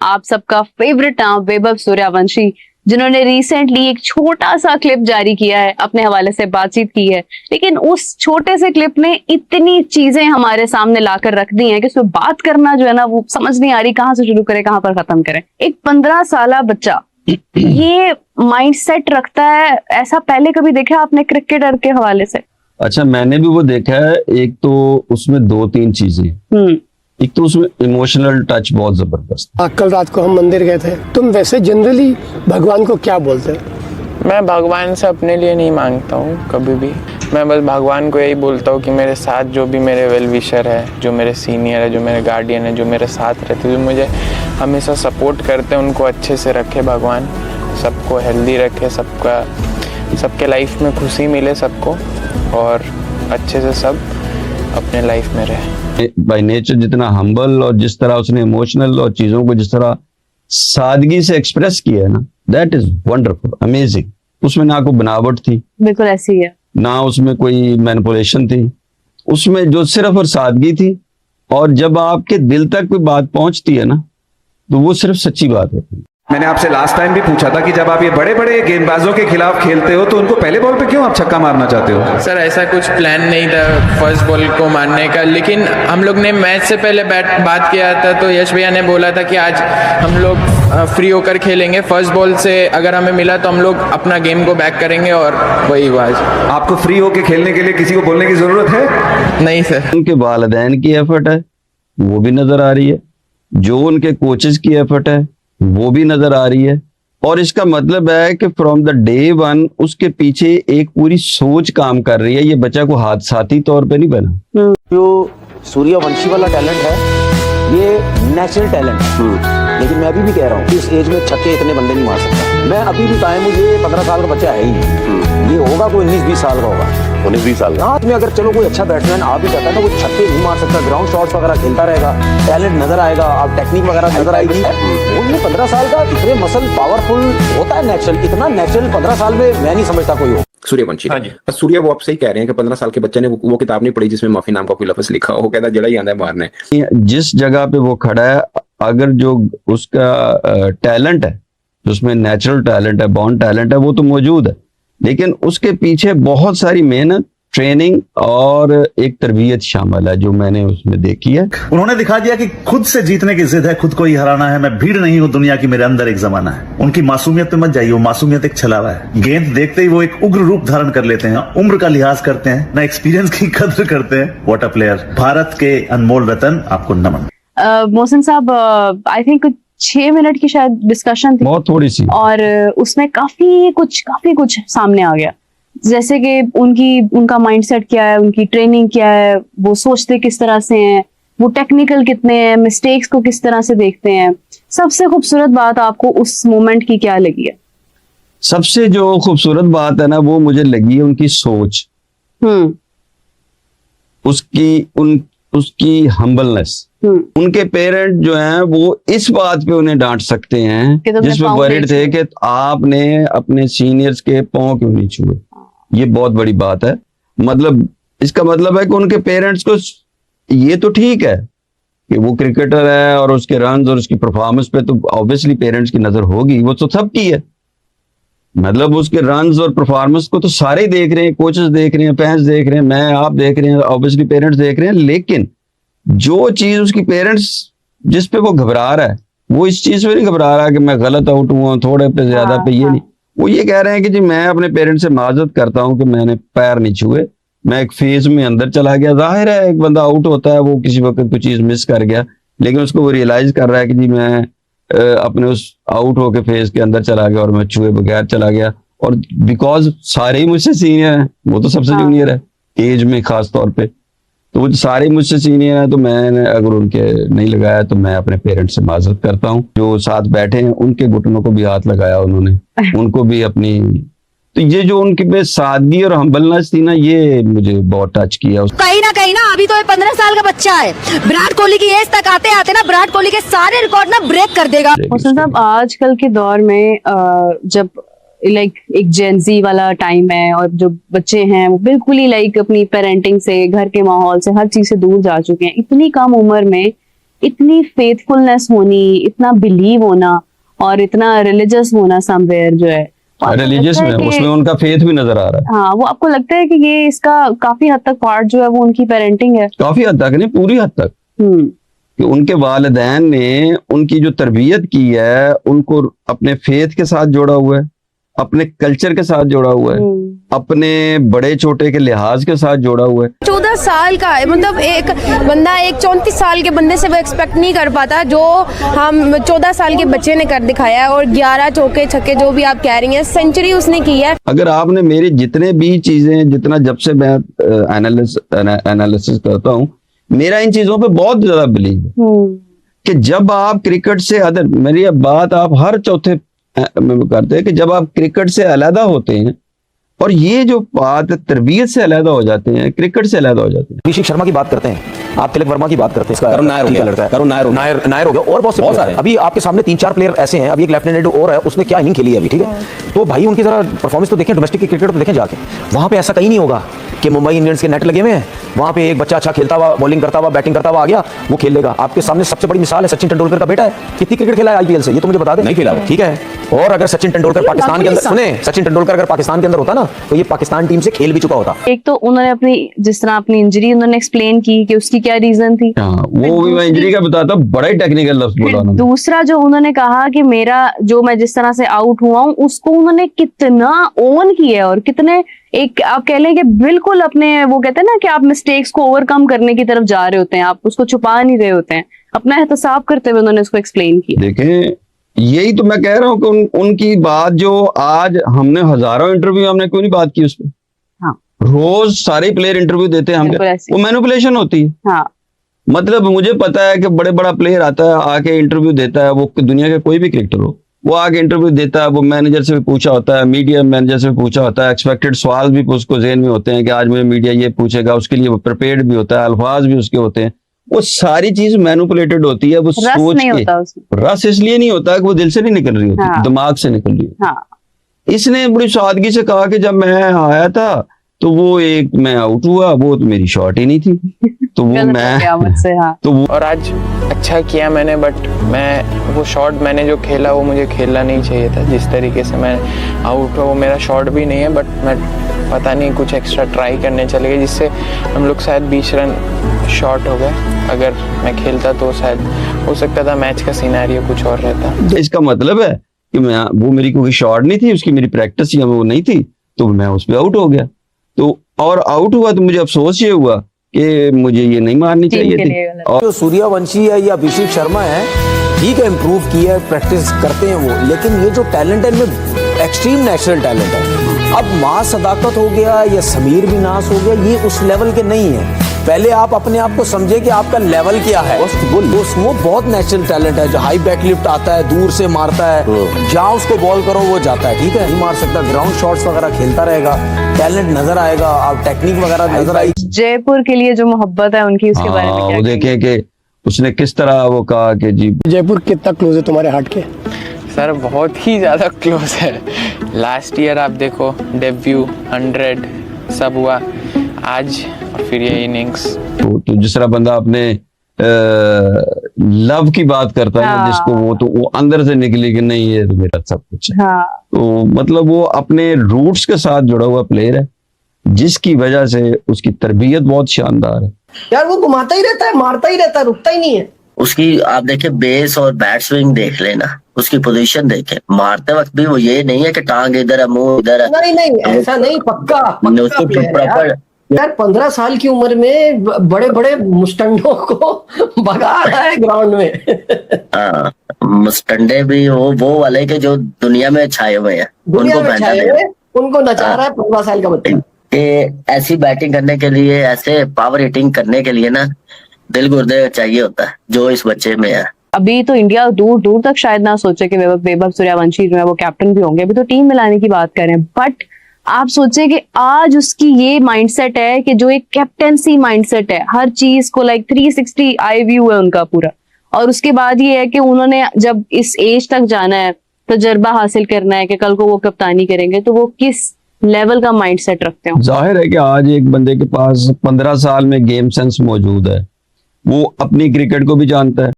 आप सबका फेवरेट नाम वैभव सूर्यवंशी, जिन्होंने रिसेंटली एक छोटा सा क्लिप जारी किया है, अपने हवाले से बातचीत की है, लेकिन उस छोटे से क्लिप ने इतनी चीजें हमारे सामने लाकर रख दी हैं कि उसमें बात करना जो है ना वो समझ नहीं आ रही कहाँ से शुरू करें कहाँ पर खत्म करें। एक 15 साल बच्चा ये माइंडसेट रखता है, ऐसा पहले कभी देखा आपने क्रिकेटर के हवाले से? अच्छा, मैंने भी वो देखा है। एक तो उसमें 2-3 चीजें, एक तो उसमें इमोशनल टच बहुत जबरदस्त। कल रात को हम मंदिर गए थे। तुम वैसे जनरली भगवान को क्या बोलते हो? मैं भगवान से अपने लिए नहीं मांगता हूँ कभी भी। मैं बस भगवान को यही बोलता हूँ कि मेरे साथ जो भी मेरे वेल विशर है, जो मेरे सीनियर है, जो मेरे गार्डियन है, जो मेरे साथ रहते हैं, जो मुझे हमेशा सपोर्ट करते हैं, उनको अच्छे से रखे भगवान, सबको हेल्दी रखे, सबके लाइफ में खुशी मिले सबको, और अच्छे से सब अपने लाइफ में रहे। बाय नेचर जितना हम्बल और जिस तरह उसने इमोशनल और चीजों को जिस तरह सादगी से एक्सप्रेस किया है ना, दैट इज वंडरफुल, अमेजिंग। उसमें ना कोई बनावट थी, बिल्कुल ऐसी है, ना उसमें कोई मैनिपुलेशन थी, उसमें जो सिर्फ और सादगी थी। और जब आपके दिल तक कोई बात पहुंचती है ना, तो वो सिर्फ सच्ची बात होती है। मैंने आपसे लास्ट टाइम भी पूछा था कि जब आप ये बड़े बड़े गेंदबाजों के खिलाफ खेलते हो तो उनको पहले बॉल पे क्यों आप छक्का मारना चाहते हो? सर ऐसा कुछ प्लान नहीं था फर्स्ट बॉल को मारने का, लेकिन हम लोग ने मैच से पहले बात किया था, तो यश भैया ने बोला था कि आज हम लोग फ्री होकर खेलेंगे, फर्स्ट बॉल से अगर हमें मिला तो हम लोग अपना गेम को बैक करेंगे, और वही हुआ। आपको फ्री होकर खेलने के लिए किसी को बोलने की जरूरत है? नहीं सर। उनके वालिदैन की एफर्ट है वो भी नजर आ रही है, जो उनके कोचेस की एफर्ट है वो भी नजर आ रही है। और इसका मतलब है कि फ्रॉम द डे वन उसके पीछे एक पूरी सोच काम कर रही है। ये बच्चा को हादसाती तौर पे नहीं बना। जो सूर्यवंशी वाला टैलेंट है ये नेचुरल टैलेंट है, लेकिन मैं अभी भी कह रहा हूँ इस एज में छक्के इतने बंदे नहीं मार सकता। मैं अभी भी टाइम, मुझे 15 साल का बच्चा है ही नहीं, ये होगा कोई 19-20 साल का होगा। 19-20 साल का हाथ में अगर चलो कोई अच्छा बैट्समैन आ भी जाता है तो वो छक्के नहीं मार सकता, ग्राउंड शॉट्स वगैरह खेलता रहेगा, टैलेंट नजर आएगा, आप टेक्निक वगैरह नजर आएगी। वो 15 साल का इतने मसल पावरफुल होता है, नेचुरल, इतना नेचुरल 15 साल में मैं नहीं समझता कोई हो। सूर्यवंशी, हाँ जी, सूर्य वो आप सही कह रहे हैं कि 15 साल के बच्चे ने वो किताब नहीं पढ़ी जिसमें माफी नाम का कोई लफ्ज लिखा हो, कहता जड़ा ही आंदा है मारने। जिस जगह पे वो खड़ा है, अगर जो उसका टैलेंट है, उसमें नेचुरल टैलेंट है, बॉर्न टैलेंट है, वो तो मौजूद है, लेकिन उसके पीछे बहुत सारी मेहनत, ट्रेनिंग और एक तरबियत शामिल है जो मैंने उसमें देखी है। उन्होंने दिखा दिया कि खुद से जीतने की जिद है, खुद को ही हराना है। मैं भीड़ नहीं हूं दुनिया की, मेरे अंदर एक जमाना है। उनकी मासूमियत पे मत जाइए, वो मासूमियत एक छलावा है। गेंद देखते ही वो एक उग्र रूप धारण कर लेते हैं, उम्र का लिहाज करते हैं, ना एक्सपीरियंस की कदर करते हैं। What a player! भारत के अनमोल रतन, आपको नमन। मोहसिन साहब, आई थिंक 6 मिनट की शायद डिस्कशन थी, बहुत थोड़ी सी, और उसमें काफी कुछ सामने आ गया, जैसे कि उनका माइंडसेट क्या है, उनकी ट्रेनिंग क्या है, वो सोचते किस तरह से हैं, वो टेक्निकल कितने हैं, मिस्टेक्स को किस तरह से देखते हैं। सबसे खूबसूरत बात आपको उस मोमेंट की क्या लगी है? सबसे जो खूबसूरत बात है ना, वो मुझे लगी है उनकी सोच, उसकी हम्बलनेस। उनके पेरेंट जो हैं वो इस बात पे उन्हें डांट सकते हैं जिसमें वरीड थे कि आपने अपने सीनियर्स के पांव क्यों नहीं छुए। ये बहुत बड़ी बात है। मतलब इसका मतलब है कि उनके पेरेंट्स को ये तो ठीक है कि वो क्रिकेटर है और उसके रन्स और उसकी परफॉर्मेंस पे तो ऑब्वियसली पेरेंट्स की नजर होगी, वो तो सबकी है। मतलब उसके रन्स और परफॉर्मेंस को तो सारे देख रहे हैं, कोचेस देख रहे हैं, फैंस देख रहे हैं, मैं आप देख रहे हैं, ऑब्वियसली पेरेंट्स देख रहे हैं। लेकिन जो चीज उसकी पेरेंट्स जिस पे वो घबरा रहा है, वो इस चीज पे नहीं घबरा रहा कि मैं गलत आउट हुआ थोड़े पे ज्यादा पे, ये नहीं। वो ये कह रहे हैं कि जी मैं अपने पेरेंट्स से माजरत करता हूं कि मैंने पैर नहीं छुए, मैं एक फेज में अंदर चला गया। जाहिर है एक बंदा आउट होता है, वो किसी वक्त कोई चीज मिस कर गया, लेकिन उसको वो रियलाइज कर रहा है कि जी मैं अपने उस आउट होके फेज के अंदर चला गया और मैं छुए बगैर चला गया। और बिकॉज सारे ही मुझसे सीनियर हैं, वो तो सबसे जूनियर है एज में खास तौर पे, तो वो सारे मुझसे सीनियर हैं, तो मैंने अगर उनके नहीं लगाया तो मैं अपने पेरेंट्स से माजरत करता हूँ। जो साथ बैठे हैं उनके घुटनों को भी हाथ लगाया उन्होंने, उनको भी अपनी, तो ये जो उनकी में सादगी और हम्बलनेस थी ना, ये मुझे बहुत टच किया। कहीं ना अभी तो ये 15 साल का बच्चा है, विराट कोहली की एज तक आते आते ना विराट कोहली के सारे रिकॉर्ड ना ब्रेक कर देगा। मोहसिन साहब, आजकल के दौर में जब एक जेनजी वाला टाइम है और जो बच्चे हैं वो बिल्कुल ही अपनी पेरेंटिंग से, घर के माहौल से, हर चीज से दूर जा चुके हैं, इतनी कम उम्र में इतनी फेथफुलनेस होनी, इतना बिलीव होना और इतना रिलीजियस होना समवेयर जो है, रिलीजियस में उसमें उनका फेथ भी नजर आ रहा है। हाँ, वो आपको लगता है कि ये इसका काफी हद तक पार्ट जो है वो उनकी पेरेंटिंग है? काफी हद तक नहीं, पूरी हद तक। कि उनके वालिदैन ने उनकी जो तरबियत की है उनको अपने फेथ के साथ जोड़ा हुआ है, अपने कल्चर के साथ जोड़ा हुआ है, अपने बड़े छोटे के लिहाज के साथ जोड़ा हुआ है। 14 साल का है, मतलब एक बंदा एक 34 साल के बंदे से वो एक्सपेक्ट नहीं कर पाता जो हम 14 साल के बच्चे ने कर दिखाया है। और 11 चौके छक्के जो भी आप कह रही हैं, सेंचुरी उसने की है। अगर आपने मेरी जितने भी चीजें, जितना जब से मैं एनालिसिस करता हूँ, मेरा इन चीजों पे बहुत ज्यादा बिलीव है कि जब आप क्रिकेट से अदर, मेरी बात आप हर चौथे में करते हैं कि जब आप क्रिकेट से अलहदा होते हैं और ये जो बात तरबियत से अलहदा हो जाते हैं, क्रिकेट से अलहदा हो जाते हैं। अभिषेक शर्मा की बात करते हैं, आप तिलक वर्मा की बात करते हैं, करुण नायर हो गया, लड़का है करुण नायर हो गया, और बहुत सारे। अभी आपके सामने 3-4 प्लेयर ऐसे हैं। अभी एक लेफ्टिनेंट और है, उसने क्या इनिंग खेली है अभी, ठीक है। तो भाई उनकी जरा परफॉर्मेंस तो देखें, डोमेस्टिक क्रिकेट तो देखें जाके। वहां पे ऐसा कहीं नहीं होगा कि मुंबई इंडियंस के नेट लगे हुए हैं, वहां पे एक बच्चा अच्छा खेलता हुआ, बॉलिंग करता हुआ, बैटिंग करता हुआ आ गया, वो खेल लेगा। आपके सामने सबसे बड़ी मिसाल है सचिन तेंदुलकर का बेटा है। कितनी क्रिकेट खेला है आईपीएल से, ये तो मुझे बता दे। नहीं खेला, ठीक है। और अगर सचिन तेंदुलकर पाकिस्तान के अंदर, सुने, सचिन तेंदुलकर अगर पाकिस्तान के अंदर होता ना, तो ये पाकिस्तान टीम से खेल भी चुका होता। एक तो उन्होंने अपनी, जिस तरह अपनी इंजरी उन्होंने एक्सप्लेन की कि उसकी क्या रीजन थी, वो भी मैं इंजरी का बताता, बड़ा ही टेक्निकल लफ्ज बोला उन्होंने। दूसरा जो उन्होंने कहा कि मेरा जो मैं जिस तरह से आउट हुआ हूँ उसको उन्होंने कितना ओन किया है और कितने, एक आप कह लें कि बिल्कुल अपने, वो कहते हैं ना कि आप मिस्टेक्स को ओवरकम करने की तरफ जा रहे होते हैं, आप उसको छुपा नहीं रहे होते हैं, अपना एहतसाब करते हुए उन्होंने उसको एक्सप्लेन किया। देखें, यही तो मैं कह रहा हूँ कि उनकी बात जो आज हमने हजारों इंटरव्यू, हमने क्यों नहीं बात की उस पर। हाँ, रोज सारे प्लेयर इंटरव्यू देते हैं, हम वो मैनिपुलेशन होती है। हाँ, मतलब मुझे पता है कि बड़ा प्लेयर आता है, आके इंटरव्यू देता है, वो दुनिया का कोई भी क्रिकेटर हो, वो आके इंटरव्यू देता है, वो मैनेजर से भी पूछा होता है, मीडिया मैनेजर से भी पूछा होता है, एक्सपेक्टेड सवाल भी उसको जेहन में होते हैं कि आज मुझे मीडिया ये पूछेगा, उसके लिए वो प्रिपेयर्ड भी होता है, अल्फाज भी उसके होते हैं। वो सारी चीज मैनिपुलेटेड होती है, वो सोच के। रस इसलिए नहीं होता कि वो दिल से नहीं निकल रही होती, हाँ, दिमाग से निकल रही होती। हाँ। इसने बड़ी सादगी से कहा कि जब मैं आया था तो वो एक मैं आउट हुआ, वो तो मेरी शॉट ही नहीं थी, तो वो मैं मुझसे, हाँ। तो वो, और आज अच्छा किया मैंने, बट मैं वो शॉट मैंने जो खेला वो मुझे खेलना नहीं चाहिए था। जिस तरीके से मैं आउट हुआ वो मेरा शॉट भी नहीं है, बट मैं पता नहीं कुछ एक्स्ट्रा ट्राई करने चले गए जिससे हम लोग शायद 20 रन शॉर्ट हो गए। अगर मैं खेलता तो शायद हो सकता था मैच का सिनेरियो कुछ और रहता। इसका मतलब है कि मैं, वो मेरी कोई शॉट नहीं थी, उसकी मेरी प्रैक्टिस या वो नहीं थी, तो मैं उस पर आउट हो गया। तो और आउट हुआ तो मुझे अफसोस ये हुआ कि मुझे ये नहीं मारनी चाहिए थी। और जो सूर्यवंशी है या अभिषेक शर्मा है, ठीक है, इम्प्रूव की है, प्रैक्टिस करते हैं वो, लेकिन ये जो टैलेंट है इनमें एक्सट्रीम नेचुरल टैलेंट है। अब माँ सदाकत हो गया या समीर भी नास हो गया, ये उस लेवल के नहीं है। पहले आप अपने आप को समझे कि आपका लेवल क्या है। वो बहुत नेचुरल टैलेंट है, जो हाई बैकलिफ्ट आता है, दूर से मारता है, जहाँ उसको बॉल करो वो जाता है, ठीक है, नहीं मार सकता, ग्राउंड शॉट्स वगैरह खेलता रहेगा, टैलेंट नजर आएगा, आप टेक्निक वगैरह नजर आई। जयपुर के लिए जो मोहब्बत है उनकी, उसके बारे में क्या वो देखें कि उसने किस तरह वो कहा कि जी जयपुर कितना क्लोज है तुम्हारे हार्ट के? सर बहुत ही ज़्यादा क्लोज है। लास्ट ईयर आप देखो, डेब्यू 100 सब हुआ, आज फिर ये इनिंग्स। तो जिस तरह बंदा अपने लव की बात करता है, हाँ, जिसको वो तो वो अंदर से निकली कि नहीं ये तो मेरा सब कुछ है। हाँ, तो मतलब वो अपने रूट्स के साथ जुड़ा हुआ प्लेयर है, जिसकी वजह से उसकी तरबियत बहुत शानदार है। यार वो घुमाता ही रहता है, मारता ही रहता है, रुकता ही नहीं है। उसकी आप देखें बेस और बैट स्विंग देख लेना, उसकी पोजीशन देखें, मारते वक्त भी वो ये नहीं है कि टांग इधर है, मुंह इधर है, नहीं ऐसा नहीं, पक्का उसको प्रॉपर। यार 15 साल की उम्र में बड़े बड़े मुस्टंडों को भगा रहा है ग्राउंड में। हाँ, मुस्टंडे भी वो वाले के जो दुनिया में छाए हुए हैं, उनको नचा रहा है 15 साल का बच्चा। ऐसी बैटिंग करने के लिए, ऐसे पावर हिटिंग करने के लिए ना दिल गुर्दे चाहिए होता है, जो इस बच्चे में है। अभी तो इंडिया दूर दूर तक शायद ना सोचे कि वैभव सूर्यवंशी जो है वो कैप्टन भी होंगे, अभी तो टीम में लाने की बात करें, बट आप सोचें कि आज उसकी ये माइंडसेट है कि जो एक कैप्टेंसी माइंडसेट है, हर चीज को लाइक 360 आई व्यू है उनका पूरा। और उसके बाद ये है कि उन्होंने जब इस एज तक जाना है, तजर्बा हासिल करना है कि कल को वो कप्तानी करेंगे, तो वो किस लेवल का माइंडसेट रखते हो। जाहिर है कि आज एक बंदे के पास 15 साल में गेम सेंस मौजूद है, वो अपनी क्रिकेट को भी जानता है,